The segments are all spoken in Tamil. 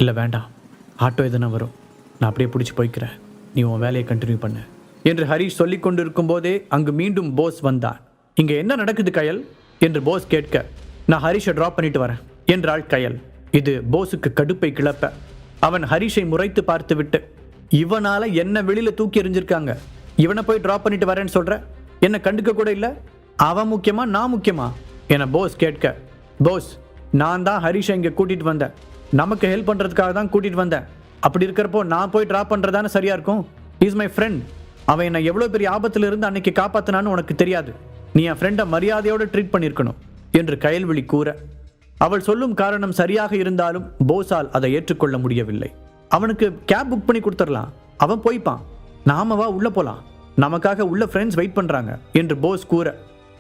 இல்லை வேண்டாம், ஆட்டோ எதுனா வரும், நான் அப்படியே பிடிச்சி போய்க்கிறேன், நீ உன் வேலையை கண்டினியூ பண்ணு என்று ஹரிஷ் சொல்லி கொண்டிருக்கும் போதே அங்கு மீண்டும் போஸ் வந்தான். இங்கே என்ன நடக்குது கயல் என்று போஸ் கேட்க, நான் ஹரிஷை ட்ராப் பண்ணிட்டு வரேன் என்றாள் கயல். இது போஸுக்கு கடுப்பை கிளப்ப அவன் ஹரிஷை முறைத்து பார்த்துவிட்டு, இவனால என்ன வெளியில தூக்கி எறிஞ்சிருக்காங்க, இவனை போய் ட்ராப் பண்ணிட்டு வரேன்னு சொல்ற, என்ன கண்டுக்க கூட இல்லை, அவன் முக்கியமா நான் முக்கியமா என போஸ் கேட்க, போஸ் நான் தான் ஹரிஷை இங்கே கூட்டிட்டு வந்தேன், நமக்கு ஹெல்ப் பண்றதுக்காக தான் கூட்டிட்டு வந்தேன், அப்படி இருக்கிறப்போ நான் போய் ட்ராப் பண்றதானே சரியா இருக்கும், இஸ் மை ஃப்ரெண்ட், அவன் என்னை எவ்வளோ பெரிய ஆபத்தில் இருந்து அன்னைக்கு காப்பாத்தினான்னு உனக்கு தெரியாது, நீ என் ஃப்ரெண்டை மரியாதையோடு ட்ரீட் பண்ணியிருக்கணும் என்று கயல்விழி கூற, அவள் சொல்லும் காரணம் சரியாக இருந்தாலும் போஸால் அதை ஏற்றுக்கொள்ள முடியவில்லை. அவனுக்கு கேப் புக் பண்ணி கொடுத்துடலாம், அவன் போய்ப்பான், நாம வா உள்ள போலாம், நமக்காக உள்ள ஃப்ரெண்ட்ஸ் வெயிட் பண்றாங்க என்று போஸ் கூற,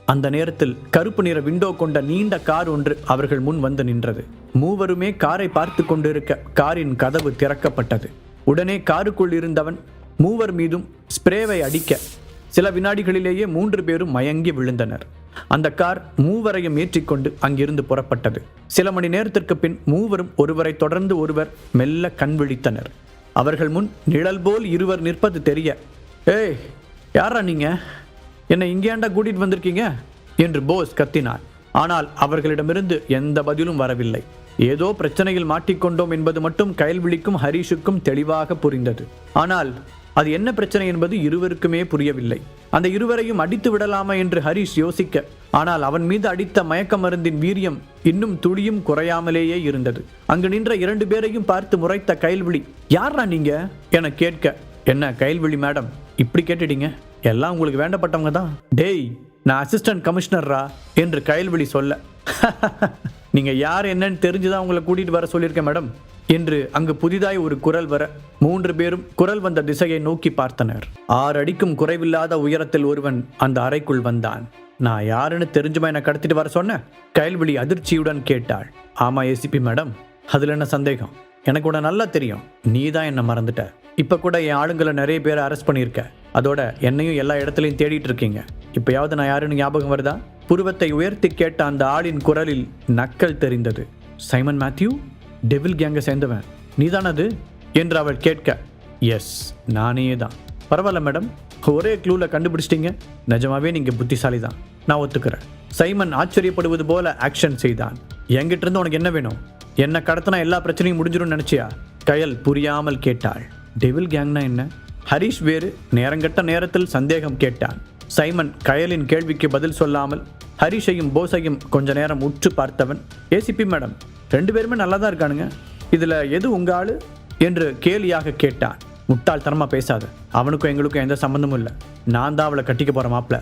அந்த நேரத்தில் கருப்பு நிற விண்டோ கொண்ட நீண்ட கார் ஒன்று அவர்கள் முன் வந்து நின்றது. மூவருமே காரை பார்த்து கொண்டிருக்க காரின் கதவு திறக்கப்பட்டது. உடனே காருக்குள் இருந்தவன் மூவர் மீதும் ஸ்ப்ரேவை அடிக்க சில வினாடிகளிலேயே 3 பேரும் மயங்கி விழுந்தனர். அந்த கார் மூவரையும் ஏற்றிக்கொண்டு அங்கிருந்து புறப்பட்டது. சில மணி நேரத்திற்கு பின் மூவரும் ஒருவரை தொடர்ந்து ஒருவர் மெல்ல கண் விழித்தனர். அவர்கள் முன் நிழல் போல் இருவர் நிற்பது தெரிய, ஏய் யாரா நீங்க, என்னை இங்கேண்டா கூட்டிட்டு வந்திருக்கீங்க என்று போஸ் கத்தினார். ஆனால் அவர்களிடமிருந்து எந்த பதிலும் வரவில்லை. ஏதோ பிரச்சனையில் மாட்டிக்கொண்டோம் என்பது மட்டும் கயல்விழிக்கும் ஹரிஷுக்கும் தெளிவாக புரிந்தது. ஆனால் அது என்ன பிரச்சனை என்பது இருவருக்குமே புரியவில்லை. அந்த இருவரையும் அடித்து விடலாமா என்று ஹரிஷ் யோசிக்க, ஆனால் அவன் மீது அடித்த மயக்க மருந்தின் வீரியம் இன்னும் துளியும் குறையாமலேயே இருந்தது. அங்கு நின்ற 2 பேரையும் பார்த்து முறைத்த கயல்விழி, யாரா நீங்க என கேட்க, என்ன கயல்விழி மேடம் இப்படி கேட்டுட்டீங்க, எல்லாம் உங்களுக்கு வேண்டப்பட்டவங்க தான், டேய் நான் அசிஸ்டன்ட் கமிஷனர்ரா என்று கயல்விழி சொல்ல, நீங்க யார் என்னன்னு தெரிஞ்சுதான் உங்களை கூட்டிட்டு வர சொல்லியிருக்கேன் மேடம் என்று அங்கு புதிதாய் ஒரு குரல் வர 3 பேரும் குரல் வந்த திசையை நோக்கி பார்த்தனர். 6 அடிக்கும் குறைவில்லாத உயரத்தில் ஒருவன் அந்த அறைக்குள் வந்தான். நான் யாருன்னு தெரிஞ்சுமா என்னை கடத்திட்டு வர சொன்ன? கயல்விழி அதிர்ச்சியுடன் கேட்டாள். ஆமா ஏசிபி மேடம், அதுல என்ன சந்தேகம், எனக்கு கூட நல்லா தெரியும், நீ தான் என்ன மறந்துட்ட, இப்ப கூட என் ஆளுங்களை நிறைய பேரை அரெஸ்ட் பண்ணியிருக்க, அதோட என்னையும் எல்லா இடத்துலையும் தேடிட்டு இருக்கீங்க, இப்பயாவது நான் யாருன்னு ஞாபகம் வருதா? புருவத்தை உயர்த்தி கேட்ட அந்த ஆளின் குரலில் நக்கல் தெரிந்தது. சைமன் மேத்யூ, டெவில் கேங்கை சேர்ந்தவன் நீதானது என்று அவள் கேட்க, எஸ் நானே தான். பரவாயில்ல மேடம், ஒரே க்ளூல கண்டுபிடிச்சிட்டீங்க, நிஜமாவே நீங்க புத்திசாலி தான், நான் ஒத்துக்கிறேன். சைமன் ஆச்சரியப்படுவது போல ஆக்ஷன் செய்தான். என்கிட்ட இருந்து உனக்கு என்ன வேணும்? என்ன கடத்தினா எல்லா பிரச்சனையும் முடிஞ்சிடும் நினைச்சியா? கயல் புரியாமல் கேட்டாள். டெவில் கேங்னா என்ன? ஹரிஷ் வேறு நேரங்கட்ட நேரத்தில் சந்தேகம் கேட்டான். சைமன் கயலின் கேள்விக்கு பதில் சொல்லாமல் ஹரிஷையும் போஸையும் கொஞ்ச நேரம் உற்று பார்த்தவன், ஏசிபி மேடம் 2 பேருமே நல்லா தான் இருக்கானுங்க, இதுல எது உங்க ஆளு என்று கேலியாக கேட்டான். முட்டாள்தனமா பேசாத, அவனுக்கும் எங்களுக்கும் எந்த சம்பந்தமும் இல்லை, நான் தான் அவளை கட்டிக்க போற மாப்பிள,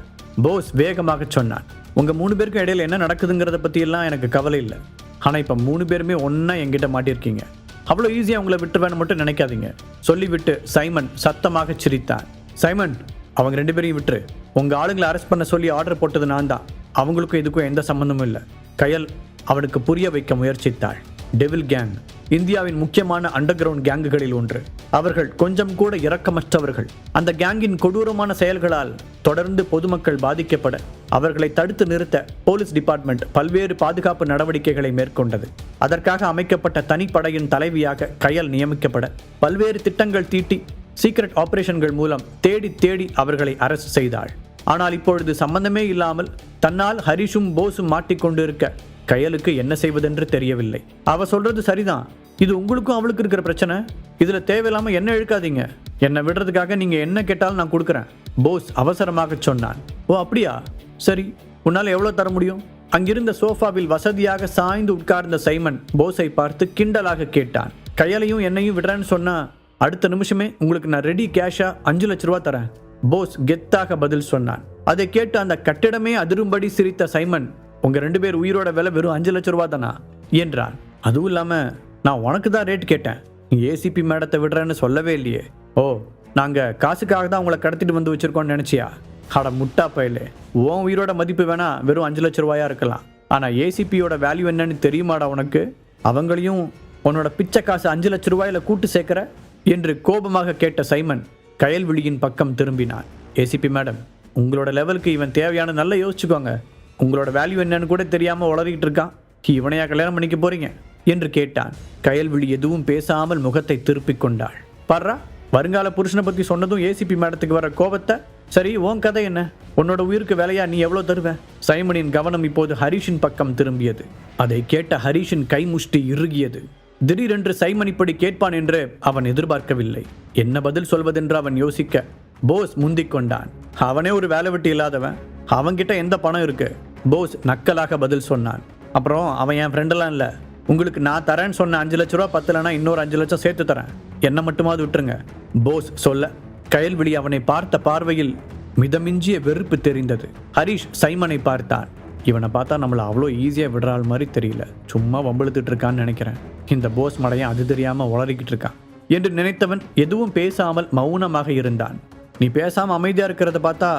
போஸ் வேகமாக சொன்னான். உங்க 3 பேருக்கும் இடையில என்ன நடக்குதுங்கிறத பத்தி எல்லாம் எனக்கு கவலை இல்லை, ஆனா இப்ப 3 பேருமே ஒன்னா என்கிட்ட மாட்டிருக்கீங்க, அவ்வளோ ஈஸியா உங்களை விட்டுருவேன்னு மட்டும் நினைக்காதீங்க சொல்லிவிட்டு சைமன் சத்தமாக சிரித்தான். சைமன், அவங்க 2 பேரையும் விட்டுரு, உங்க ஆளுங்களை அரெஸ்ட் பண்ண சொல்லி ஆர்டர் போட்டது நான் தான், அவங்களுக்கும் இதுக்கும் எந்த சம்பந்தமும் இல்லை. கயல் அவனுக்கு புரிய வைக்க முயற்சித்தாள். டெவில் கேங் இந்தியாவின் முக்கியமான அண்டர் கிரவுண்ட் கேங்குகளில் ஒன்று. அவர்கள் கொஞ்சம் கூட இரக்கமற்றவர்கள். அந்த கேங்கின் கொடூரமான செயல்களால் தொடர்ந்து பொதுமக்கள் பாதிக்கப்பட அவர்களை தடுத்து நிறுத்த போலீஸ் டிபார்ட்மெண்ட் பல்வேறு பாதுகாப்பு நடவடிக்கைகளை மேற்கொண்டது. அதற்காக அமைக்கப்பட்ட தனிப்படையின் தலைவியாக கயல் நியமிக்கப்பட பல்வேறு திட்டங்கள் தீட்டி சீக்ரெட் ஆபரேஷன்கள் மூலம் தேடி தேடி அவர்களை அரெஸ்ட் செய்தாள். ஆனால் இப்பொழுது சம்பந்தமே இல்லாமல் தன்னால் ஹரிஷும் போஸும் மாட்டிக்கொண்டிருக்க கயலுக்கு என்ன செய்வதென்று தெரியவில்லை. அவ சொல்றது சரிதான், இது உங்களுக்கும் அவளுக்கு இருக்கிற பிரச்சனை, இதுல தேவையில்லாம என்ன இழுக்காதீங்க, என்னை விடுறதுக்காக நீங்க என்ன கேட்டாலும் நான் கொடுக்குறேன் போஸ் அவசரமாக சொன்னான். ஓ அப்படியா, சரி உன்னால எவ்வளவு தர முடியும்? அங்கிருந்த சோஃபாவில் வசதியாக சாய்ந்து உட்கார்ந்த சைமன் போஸை பார்த்து கிண்டலாக கேட்டான். கயலையும் என்னையும் விடுறேன்னு சொன்னா அடுத்த நிமிஷமே உங்களுக்கு நான் ரெடி கேஷா 5 லட்ச ரூபா தரேன் போஸ் கெத்தாக பதில் சொன்னான். அதை கேட்டு அந்த கட்டிடமே அதிரும்படி சிரித்த சைமன், உங்க 2 பேர் உயிரோட விலை வெறும் 5 லட்ச ரூபா தானா என்றான். அதுவும் இல்லாம நான் உனக்கு தான் ரேட் கேட்டேன், நீ ஏசிபி மேடத்தை விடுறேன்னு சொல்லவே இல்லையே. ஓ, நாங்க காசுக்காக தான் உங்களை கடத்திட்டு வந்து வச்சிருக்கோம்னு நினைச்சியா? அட முட்டா பயலே, உன் உயிரோட மதிப்பு வேணா வெறும் 5 லட்ச ரூபாயா இருக்கலாம், ஆனா ஏசிபியோட வேல்யூ என்னன்னு தெரியுமாடா உனக்கு? அவங்களையும் உன்னோட பிச்சை காசு 5 லட்ச ரூபாயில கூட்டு சேர்க்கிற என்று கோபமாக கேட்ட சைமன் கயல்விழியின் பக்கம் திரும்பினான். ஏசிபி மேடம், உங்களோட லெவலுக்கு இவன் தேவையான நல்லா யோசிச்சுக்கோங்க, உங்களோட வேல்யூ என்னன்னு கூட தெரியாம உளறிக்கிட்டு இருக்கான், இவனையா கல்யாணம் பண்ணிக்க போறீங்க என்று கேட்டான். கயல்விழி எதுவும் பேசாமல் முகத்தை திருப்பிக் கொண்டாள். பாரா, வருங்கால புருஷனை பத்தி சொன்னதும் ஏசிபி மேடத்துக்கு வர கோபத்தை. சரி, உன் கதை என்ன? உன்னோட உயிருக்கு வேலையா நீ எவ்வளவு தருவ? சைமனின் கவனம் இப்போது ஹரிஷின் பக்கம் திரும்பியது. அதை கேட்ட ஹரிஷின் கைமுஷ்டி இறுகியது. திடீரென்று சைமன் இப்படி கேட்பான் என்று அவன் எதிர்பார்க்கவில்லை. என்ன பதில் சொல்வதென்று அவன் யோசிக்க போஸ் முந்திக் கொண்டான். அவனே ஒரு வேலை வெட்டி இல்லாதவன், அவன்கிட்ட எந்த பணம் இருக்கு? போஸ் நக்கலாக பதில் சொன்னான். அப்புறம் அவன் என் ஃப்ரெண்டெல்லாம் இல்லை. உங்களுக்கு நான் தரேன்னு சொன்ன 5 லட்ச ரூபா பத்தலைன்னா இன்னொரு 5 லட்சம் சேர்த்து தரேன். என்ன மட்டுமாவது விட்டுருங்க போஸ் சொல்ல, கயல்விழி அவனை பார்த்த பார்வையில் மிதமிஞ்சிய வெறுப்பு தெரிந்தது. ஹரிஷ் சைமனை பார்த்தான். இவனை பார்த்தா நம்மளை அவ்வளோ ஈஸியாக விடுறாள் மாதிரி தெரியல. சும்மா வம்பிழுத்துட்டு இருக்கான்னு நினைக்கிறேன். இந்த போஸ் மடையன் அது தெரியாமல் உளறிக்கிட்டு இருக்கான் என்று நினைத்தவன் எதுவும் பேசாமல் மௌனமாக இருந்தான். நீ பேசாமல் அமைதியாக இருக்கிறத பார்த்தா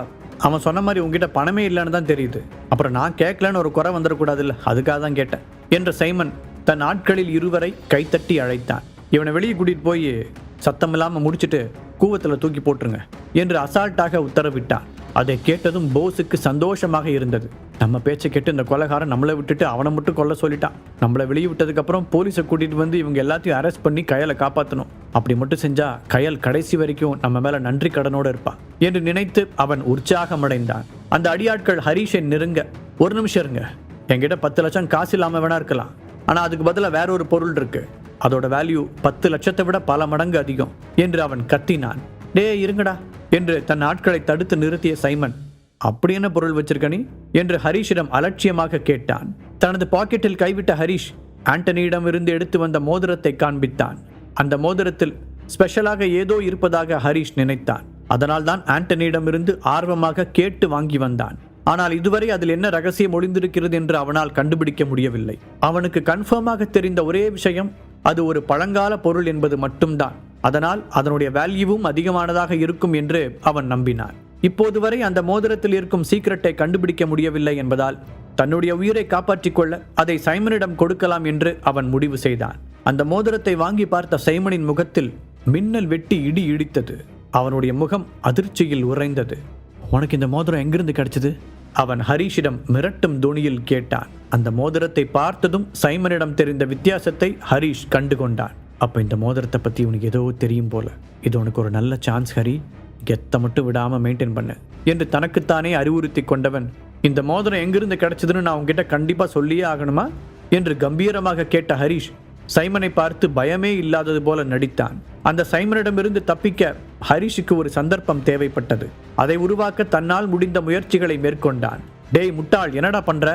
அவன் சொன்ன மாதிரி உங்ககிட்ட பணமே இல்லைன்னு தான் தெரியுது. அப்புறம் நான் கேட்கலன்னு ஒரு குறை வந்துடக்கூடாதுல்ல, அதுக்காக தான் கேட்டேன் என்ற சைமன் தன் ஆட்களில் இருவரை கைத்தட்டி அழைத்தான். இவனை வெளியே கூட்டிட்டு போய் சத்தம் இல்லாமல் முடிச்சுட்டு கூவத்தில் தூக்கி போட்டுருங்க என்று அசால்ட்டாக உத்தரவிட்டான். அதை கேட்டதும் போஸுக்கு சந்தோஷமாக இருந்தது. நம்ம பேச்சை கேட்டு இந்த கொலைகாரன் நம்மளை விட்டுட்டு அவனை மட்டும் கொல்ல சொல்லிட்டான். நம்மளை வெளியே விட்டதுக்கு அப்புறம் போலீஸை கூட்டிட்டு வந்து இவங்க எல்லாத்தையும் அரெஸ்ட் பண்ணி கயலை காப்பாற்றணும். அப்படி மட்டும் செஞ்சா கயல் கடைசி வரைக்கும் நம்ம மேல நன்றி கடனோடு இருப்பான் என்று நினைத்து அவன் உற்சாகமடைந்தான். அந்த அடியாட்கள் ஹரிஷை நெருங்க, ஒரு நிமிஷம் இருங்க, என்கிட்ட 10 லட்சம் காசு இல்லாம வேணா இருக்கலாம், ஆனா அதுக்கு பதிலாக வேற ஒரு பொருள் இருக்கு, அதோட வேல்யூ 10 லட்சத்தை விட பல மடங்கு அதிகம் என்று அவன் கத்தினான். டே இருங்கடா என்று தன் ஆட்களை தடுத்து நிறுத்திய சைமன், அப்படி என்ன பொருள் வச்சிருக்க நீ என்று ஹரிஷிடம் அலட்சியமாக கேட்டான். தனது பாக்கெட்டில் கைவிட்ட ஹரிஷ் ஆண்டனியிடம் இருந்து எடுத்து வந்த மோதிரத்தை காண்பித்தான். அந்த மோதிரத்தில் ஸ்பெஷலாக ஏதோ இருப்பதாக ஹரிஷ் நினைத்தான். அதனால் தான் ஆண்டனியிடமிருந்து ஆர்வமாக கேட்டு வாங்கி வந்தான். ஆனால் இதுவரை அதில் என்ன ரகசியம் ஒளிந்திருக்கிறது என்று அவனால் கண்டுபிடிக்க முடியவில்லை. அவனுக்கு கன்ஃபார்மாக தெரிந்த ஒரே விஷயம், அது ஒரு பழங்கால பொருள் என்பது மட்டும்தான். அதனால் அதனுடைய வேல்யூவும் அதிகமானதாக இருக்கும் என்று அவன் நம்பினான். இப்போது வரை அந்த மோதிரத்தில் இருக்கும் சீக்ரெட்டை கண்டுபிடிக்க முடியவில்லை என்பதால் தன்னுடைய உயிரை காப்பாற்றிக் கொள்ள அதை சைமனிடம் கொடுக்கலாம் என்று அவன் முடிவு செய்தான். அந்த மோதிரத்தை வாங்கி பார்த்த சைமனின் முகத்தில் மின்னல் வெட்டி இடி இடித்தது. அவனுடைய முகம் அதிர்ச்சியில் உறைந்தது. உனக்கு இந்த மோதிரம் எங்கிருந்து கிடைச்சது? அவன் ஹரிஷிடம் மிரட்டும் தோணியில் கேட்டான். அந்த மோதிரத்தை பார்த்ததும் சைமனிடம் தெரிந்த வித்தியாசத்தை ஹரிஷ் கண்டுகொண்டான். அப்ப இந்த மோதிரத்தை பத்தி உனக்கு ஏதோ தெரியும் போல. இது உனக்கு ஒரு நல்ல சான்ஸ் ஹரி, கெத்த மட்டும் விடாம மெயின்டைன் பண்ணு என்று தனக்குத்தானே அறிவுறுத்தி கொண்டவன், இந்த மோதிரம் எங்கிருந்து கிடைச்சதுன்னு நான் உங்ககிட்ட கண்டிப்பா சொல்லியே ஆகணுமா என்று கம்பீரமாக கேட்ட ஹரிஷ் சைமனை பார்த்து பயமே இல்லாதது போல நடித்தான். அந்த சைமனிடமிருந்து தப்பிக்க ஹரிஷுக்கு ஒரு சந்தர்ப்பம் தேவைப்பட்டது. அதை உருவாக்க தன்னால் முடிந்த முயற்சிகளை மேற்கொண்டான். டேய் முட்டாள், என்னடா பண்ற?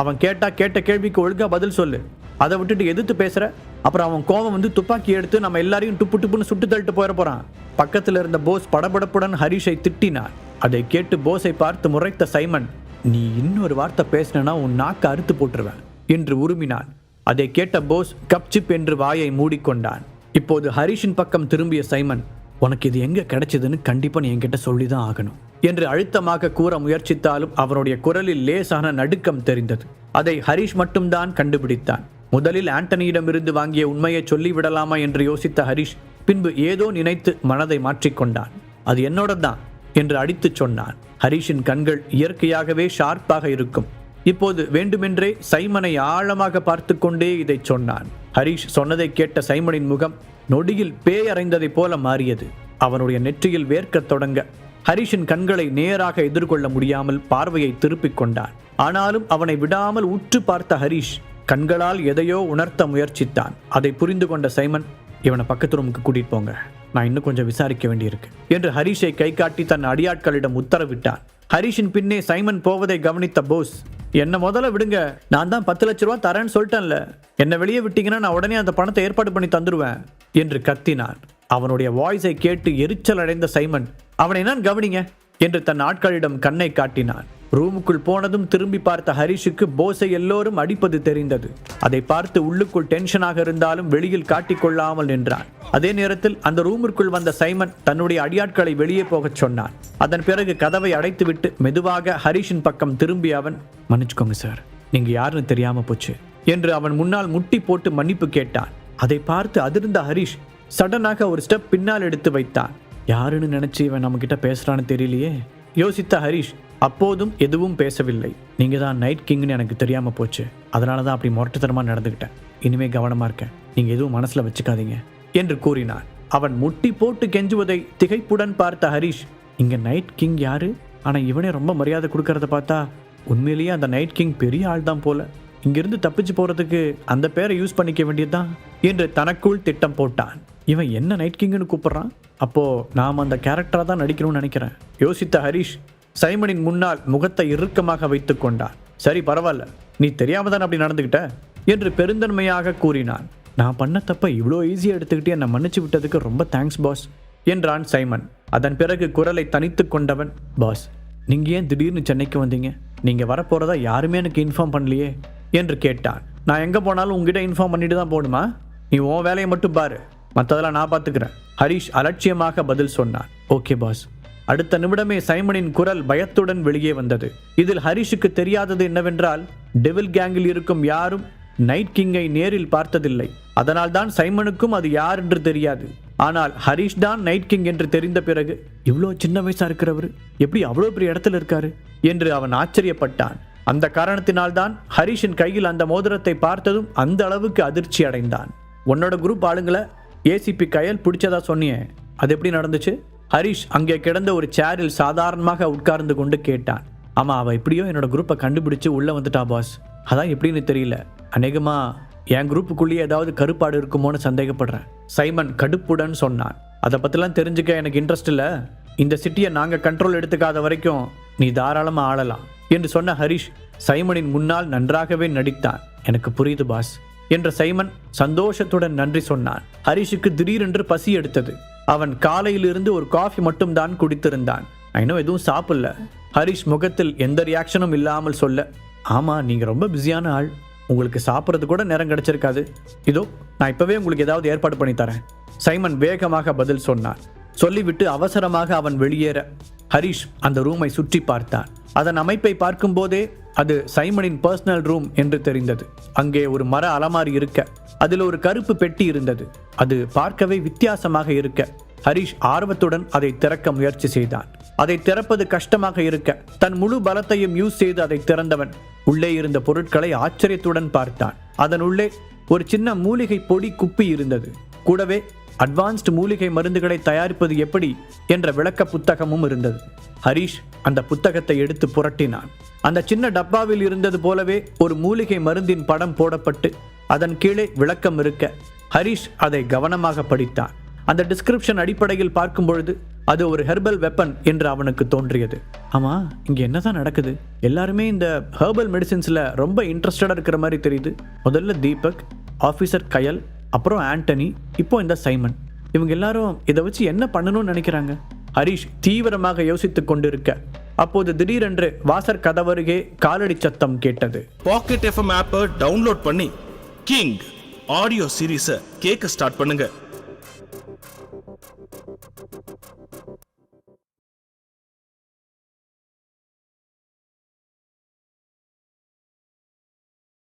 அவன் கேட்ட கேள்விக்கு ஒழுங்கா பதில் சொல்லு. அதை விட்டுட்டு எதிர்த்து பேசுற. அப்புறம் அவன் கோபம் வந்து துப்பாக்கி எடுத்து நம்ம எல்லாரையும் டுப்பு டுப்புன்னு சுட்டு தள்ளிட்டு போயிட போறான். பக்கத்தில் இருந்த போஸ் படபடப்புடன் ஹரிஷை திட்டினான். அதை கேட்டு போஸை பார்த்து முறைத்த சைமன், நீ இன்னொரு வார்த்தை பேசினா உன் நாக்க அறுத்து போட்டுருவேன் என்று உருமினான். அதை கேட்ட போஸ் கப்சிப் என்று வாயை மூடிக்கொண்டான். இப்போது ஹரிஷின் பக்கம் திரும்பிய சைமன், உனக்கு இது எங்க கிடைச்சதுன்னு கண்டிப்பா நீ என்கிட்ட சொல்லிதான் ஆகணும் என்று அழுத்தமாக கூற முயற்சித்தாலும் அவனுடைய குரலில் லேசான நடுக்கம் தெரிந்தது. அதை ஹரிஷ் மட்டும்தான் கண்டுபிடித்தான். முதலில் ஆண்டனியிடமிருந்து வாங்கிய உண்மையை சொல்லிவிடலாமா என்று யோசித்த ஹரிஷ் பின்பு ஏதோ நினைத்து மனதை மாற்றிக்கொண்டான். அது என்னோட தான் என்று அடித்து சொன்னான். ஹரிஷின் கண்கள் இயற்கையாகவே ஷார்ப்பாக இருக்கும். இப்போது வேண்டுமென்றே சைமனை ஆழமாக பார்த்து கொண்டே இதை சொன்னான். ஹரிஷ் சொன்னதை கேட்ட சைமனின் முகம் நொடியில் பேய் அறைந்ததை போல மாறியது. அவனுடைய நெற்றியில் வேர்க்கத் தொடங்க ஹரிஷின் கண்களை நேராக எதிர்கொள்ள முடியாமல் பார்வையை திருப்பிக் கொண்டான். ஆனாலும் அவனை விடாமல் உற்று பார்த்த ஹரிஷ் கண்களால் எதையோ உணர்த்த முயற்சித்தான். அதை புரிந்து கொண்ட சைமன், இவனை பக்கத்து ரூமுக்கு கூட்டிட்டு போங்க, நான் இன்னும் கொஞ்சம் விசாரிக்க வேண்டியிருக்கு என்று ஹரிஷை கை காட்டி தன் அடியாட்களிடம் உத்தரவிட்டான். ஹரிஷின் பின்னே சைமன் போவதை கவனித்த போஸ், என்ன முதல்ல விடுங்க, நான் தான் 10 லட்ச ரூபா தரேன்னு சொல்லிட்டேன்ல, என்னை வெளியே விட்டீங்கன்னா நான் உடனே அந்த பணத்தை ஏற்பாடு பண்ணி தந்துடுவேன் என்று கத்தினான். அவனுடைய வாய்ஸை கேட்டு எரிச்சல் அடைந்த சைமன், அவனை நான் கவனிங்க என்று தன் ஆட்களிடம் கண்ணை காட்டினான். ரூமுக்குள் போனதும் திரும்பி பார்த்த ஹரிஷுக்கு போஸை எல்லோரும் அடிப்பது தெரிந்தது. அதை பார்த்து உள்ளுக்குள் டென்ஷனாக இருந்தாலும் வெளியில் காட்டிக்கொள்ளாமல் நின்றான். அதே நேரத்தில் அந்த ரூமிற்குள் வந்த சைமன் தன்னுடைய அடியாட்களை வெளியே போகச் சொன்னான். அதன் பிறகு கதவை அடைத்துவிட்டு மெதுவாக ஹரிஷின் பக்கம் திரும்பி அவன், மன்னிச்சுக்கோங்க சார், நீங்க யாருன்னு தெரியாம போச்சு என்று அவன் முன்னால் முட்டி போட்டு மன்னிப்பு கேட்டான். அதை பார்த்து அதிர்ந்த ஹரிஷ் சடனாக ஒரு ஸ்டெப் பின்னால் எடுத்து வைத்தான். யாருன்னு நினைச்சு இவன் நம்ம கிட்ட பேசுறான்னு தெரியலையே யோசித்த ஹரிஷ் அப்போதும் எதுவும் பேசவில்லை. நீங்கள் தான் நைட் கிங்னு எனக்கு தெரியாமல் போச்சு, அதனால தான் அப்படி முரட்டுத்தனமாக நடந்துக்கிட்டேன். இனிமே கவனமாக இருக்கேன், நீங்கள் எதுவும் மனசில் வச்சுக்காதீங்க என்று கூறினான். அவன் முட்டி போட்டு கெஞ்சுவதை திகைப்புடன் பார்த்த ஹரிஷ், இங்கே நைட் கிங் யாரு? ஆனால் இவனே ரொம்ப மரியாதை கொடுக்கறத பார்த்தா உண்மையிலேயே அந்த நைட் கிங் பெரிய ஆள் தான் போல. இங்கிருந்து தப்பிச்சு போகிறதுக்கு அந்த பேரை யூஸ் பண்ணிக்க வேண்டியதுதான் என்று தனக்குள் திட்டம் போட்டான். இவன் என்ன நைட் கிங்னு கூப்பிட்றான்? அப்போது நாம் அந்த கேரக்டராக தான் நடிக்கணும்னு நினைக்கிறேன் யோசித்த ஹரிஷ் சைமனின் முன்னால் முகத்தை இறுக்கமாக வைத்து கொண்டான். சரி பரவாயில்ல, நீ தெரியாம தான் அப்படி நடந்துக்கிட்ட என்று பெருந்தன்மையாக கூறினான். நான் பண்ண தப்ப இவ்வளோ ஈஸியாக எடுத்துக்கிட்டு என்னை மன்னிச்சு விட்டதுக்கு ரொம்ப தேங்க்ஸ் பாஸ் என்றான் சைமன். அதன் பிறகு குரலை தனித்து கொண்டவன், பாஸ் நீங்கள் ஏன் திடீர்னு சென்னைக்கு வந்தீங்க? நீங்கள் வரப்போகிறதா யாருமே எனக்கு இன்ஃபார்ம் பண்ணலையே என்று கேட்டான். நான் எங்கே போனாலும் உங்ககிட்ட இன்ஃபார்ம் பண்ணிட்டு தான் போகணுமா? நீ உன் வேலையை மட்டும் பாரு, மற்றதெல்லாம் நான் பார்த்துக்கிறேன். ஹரிஷ் அலட்சியமாக பதில் சொன்னான். Okay boss. அடுத்த நிமிடமே சைமனின் குரல் பயத்துடன் வெளியே வந்தது. இதில் ஹரிஷுக்கு தெரியாதது என்னவென்றால், டெவில் கேங்கில் இருக்கும் யாரும் நைட் கிங்கை நேரில் பார்த்ததில்லை. அதனால் தான் சைமனுக்கும் அது யார் என்று தெரியாது. ஆனால் ஹரிஷ் தான் நைட் கிங் என்று தெரிந்த பிறகு, இவ்வளோ சின்ன வயசா இருக்கிறவர் எப்படி அவ்வளோ பெரிய இடத்துல இருக்காரு என்று அவன் ஆச்சரியப்பட்டான். அந்த காரணத்தினால்தான் ஹரிஷின் கையில் அந்த மோதிரத்தை பார்த்ததும் அந்த அளவுக்கு அதிர்ச்சி அடைந்தான். உன்னோட குரூப் ஆளுங்களை ஏசிபி கயல் பிடிச்சதா சொன்னியே, அது எப்படி நடந்துச்சு? ஹரிஷ் அங்கே கிடந்த ஒரு சேரில் சாதாரணமாக உட்கார்ந்து கொண்டு கேட்டான். ஆமாம், அவள் எப்படியோ என்னோட குரூப்பை கண்டுபிடிச்சு உள்ளே வந்துட்டா பாஸ். அதான் எப்படின்னு தெரியல, அநேகமாக என் குரூப்புக்குள்ளேயே ஏதாவது கருப்பாடு இருக்குமோன்னு சந்தேகப்படுறேன் சைமன் கடுப்புடன் சொன்னான். அதை பற்றிலாம் தெரிஞ்சுக்க எனக்கு இன்ட்ரெஸ்ட் இல்லை. இந்த சிட்டியை நாங்கள் கண்ட்ரோல் எடுத்துக்காத வரைக்கும் நீ தாராளமாக ஆளலாம் என்று சொன்ன ஹரிஷ் சைமனின் முன்னால் நன்றாகவே நடித்தான். எனக்கு புரியுது பாஸ் என்ற சைமன் சந்தோஷத்துடன் நன்றி சொன்னான். ஹரிஷுக்கு திடீரென்று பசி எடுத்தது. அவன் காலையிலிருந்து ஒரு காஃபி மட்டும் தான் குடித்திருந்தான். இன்னும் எதுவும் சாப்பிடல. ஹரிஷ் முகத்தில் எந்த ரியாக்ஷனும் இல்லாமல் சொல்ல, ஆமாம் நீங்கள் ரொம்ப பிஸியான ஆள், உங்களுக்கு சாப்பிட்றது கூட நேரம் கிடைச்சிருக்காது. இதோ நான் இப்போவே உங்களுக்கு ஏதாவது ஏற்பாடு பண்ணி தரேன் சைமன் வேகமாக பதில் சொன்னான். சொல்லிவிட்டு அவசரமாக அவன் வெளியேற ஹரிஷ் அந்த ரூமை சுற்றி பார்த்தான். அதன் அமைப்பை பார்க்கும் போதே அது சைமனின் பர்சனல் ரூம் என்று தெரிந்தது. அங்கே ஒரு மர அலமாரி இருக்க, அதில் ஒரு கருப்பு பெட்டி இருந்தது. அது பார்க்கவே வித்தியாசமாக இருக்க ஹரிஷ் ஆர்வத்துடன் அதை திறக்க முயற்சி செய்தான். அதை திறப்பது கஷ்டமாக இருக்க தன் முழு பலத்தையும் யூஸ் செய்து அதை திறந்தவன் உள்ளே இருந்த பொருட்களை ஆச்சரியத்துடன் பார்த்தான். அதன் உள்ளே ஒரு சின்ன மூலிகை பொடி குப்பி இருந்தது. கூடவே அட்வான்ஸ்டு மூலிகை மருந்துகளை தயாரிப்பது எப்படி என்ற விளக்க புத்தகமும் இருந்தது. ஹரிஷ் அந்த புத்தகத்தை எடுத்து புரட்டினான். அந்த சின்ன டப்பாவில் இருந்தது போலவே ஒரு மூலிகை மருந்தின் படம் போடப்பட்டு அதன் கீழே விளக்கம் இருக்க ஹரிஷ் அதை கவனமாக படித்தான். அந்த டிஸ்கிரிப்ஷன் அடிப்படையில் பார்க்கும் பொழுது அது ஒரு ஹெர்பல் வெப்பன் என்று அவனுக்கு தோன்றியது. ஆமாம், இங்கே என்னதான் நடக்குது? எல்லாருமே இந்த ஹெர்பல் மெடிசின்ஸில் ரொம்ப இன்ட்ரெஸ்டடாக இருக்கிற மாதிரி தெரியுது. முதல்ல தீபக், ஆஃபீஸர் கயல், அப்புறம் ஆண்டனி, இப்போ இந்த சைமன். இவங்க எல்லாரும் இதை வச்சு என்ன பண்ணணும்னு நினைக்கிறாங்க? ஹரிஷ் தீவிரமாக யோசித்துக் கொண்டிருக்க அப்போது திடீரென்று வாசர் கதவருகே காலடி சத்தம் கேட்டது. பாக்கெட் எஃப்எம் ஆப்பை டவுன்லோட் பண்ணி கிங் ஆடியோ சீரீஸை கேட்க ஸ்டார்ட் பண்ணுங்க.